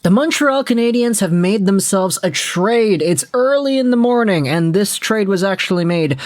The Montreal Canadiens have made themselves a trade. It's early in the morning, and this trade was actually made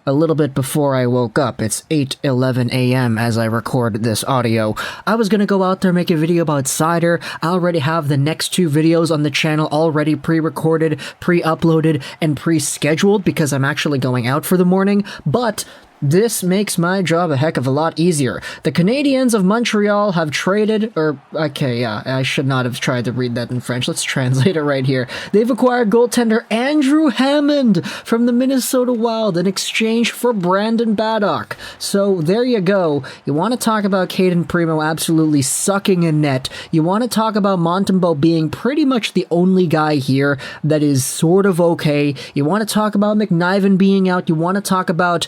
a little bit before I woke up. It's 8:11 a.m. as I record this audio. I was gonna go out there and make a video about cider. I already have the next two videos on the channel already pre-recorded, pre-uploaded, and pre-scheduled because I'm actually going out for the morning, but this makes my job a heck of a lot easier. The Canadiens of Montreal have traded, I should not have tried to read that in French. Let's translate it right here. They've acquired goaltender Andrew Hammond from the Minnesota Wild in exchange for Brandon Baddock. So there you go. You want to talk about Cayden Primeau absolutely sucking a net. You want to talk about Montembeault being pretty much the only guy here that is sort of okay. You want to talk about McNiven being out. You want to talk about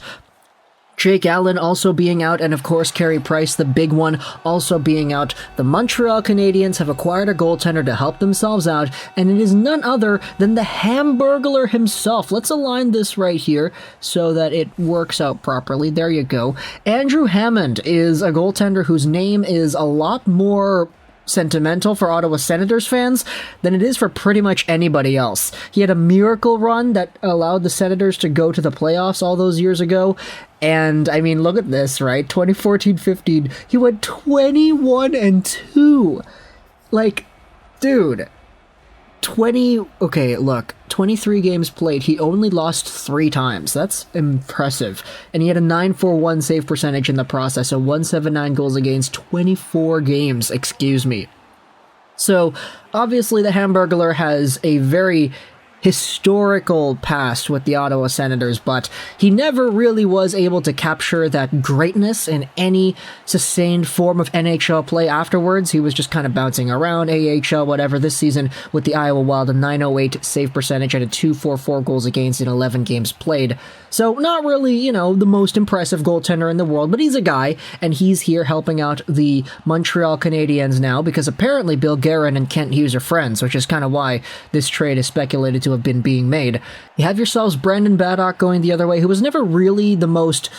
Jake Allen also being out, and of course Carey Price, the big one, also being out. The Montreal Canadiens have acquired a goaltender to help themselves out, and it is none other than the Hamburglar himself. Let's align this right here so that it works out properly. There you go. Andrew Hammond is a goaltender whose name is a lot more sentimental for Ottawa Senators fans than it is for pretty much anybody else. He had a miracle run that allowed the Senators to go to the playoffs all those years ago, and I mean, look at this, right? 2014-15, he went 21-2. Like, dude, 23 games played, he only lost 3 times. That's impressive. And he had a .941 save percentage in the process, so 179 goals against 24 games, excuse me. So, obviously the Hamburglar has a very historical past with the Ottawa Senators, but he never really was able to capture that greatness in any sustained form of NHL play afterwards. He was just kind of bouncing around, AHL, whatever. This season with the Iowa Wild, a .908 save percentage and a .244 goals against in 11 games played. So not really, the most impressive goaltender in the world, but he's a guy, and he's here helping out the Montreal Canadiens now because apparently Bill Guerin and Kent Hughes are friends, which is kind of why this trade is speculated to have been being made. You have yourselves Brandon Baddock going the other way, who was never really the most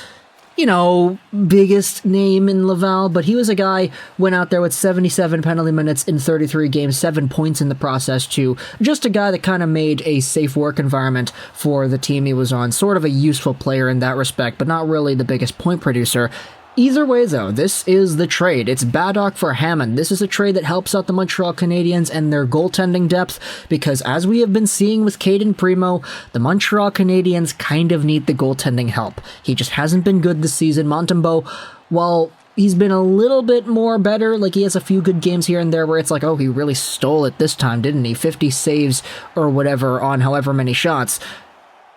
biggest name in Laval, but he was a guy, went out there with 77 penalty minutes in 33 games, 7 points in the process too. Just a guy that kind of made a safe work environment for the team he was on. Sort of a useful player in that respect, but not really the biggest point producer. Either way, though, this is the trade. It's Baddock for Hammond. This is a trade that helps out the Montreal Canadiens and their goaltending depth, because as we have been seeing with Cayden Primeau, the Montreal Canadiens kind of need the goaltending help. He just hasn't been good this season. Montembeault, while he's been a little bit more better, like he has a few good games here and there where it's like, oh, he really stole it this time, didn't he? 50 saves or whatever on however many shots.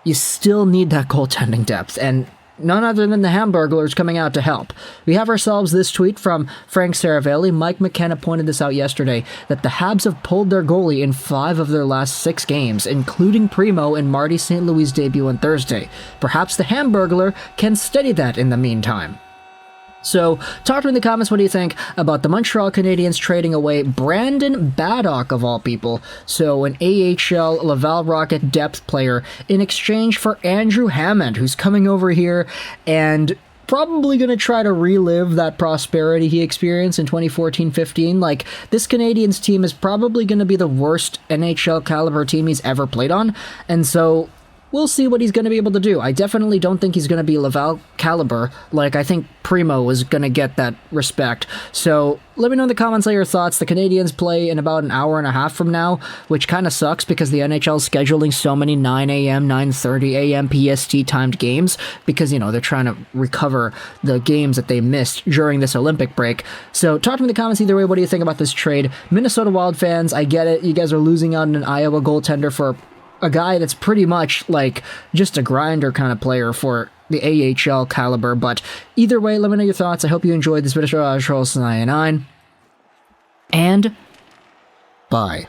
You still need that goaltending depth, and none other than the Hamburglars coming out to help. We have ourselves this tweet from Frank Saravelli. Mike McKenna pointed this out yesterday, that the Habs have pulled their goalie in 5 of their last 6 games, including Primeau and Marty St. Louis' debut on Thursday. Perhaps the Hamburglar can steady that in the meantime. So, talk to me in the comments, what do you think about the Montreal Canadiens trading away Brandon Baddock, of all people, so an AHL Laval Rocket depth player, in exchange for Andrew Hammond, who's coming over here and probably going to try to relive that prosperity he experienced in 2014-15. Like, this Canadiens team is probably going to be the worst NHL caliber team he's ever played on, and so we'll see what he's going to be able to do. I definitely don't think he's going to be Laval caliber. Like, I think Primeau is going to get that respect. So, let me know in the comments your thoughts. The Canadiens play in about an hour and a half from now, which kind of sucks because the NHL is scheduling so many 9 a.m., 9:30 a.m. PST timed games because, they're trying to recover the games that they missed during this Olympic break. So, talk to me in the comments either way. What do you think about this trade? Minnesota Wild fans, I get it. You guys are losing out on an Iowa goaltender for a guy that's pretty much like just a grinder kind of player for the AHL caliber, but either way, let me know your thoughts. I hope you enjoyed this video. And bye.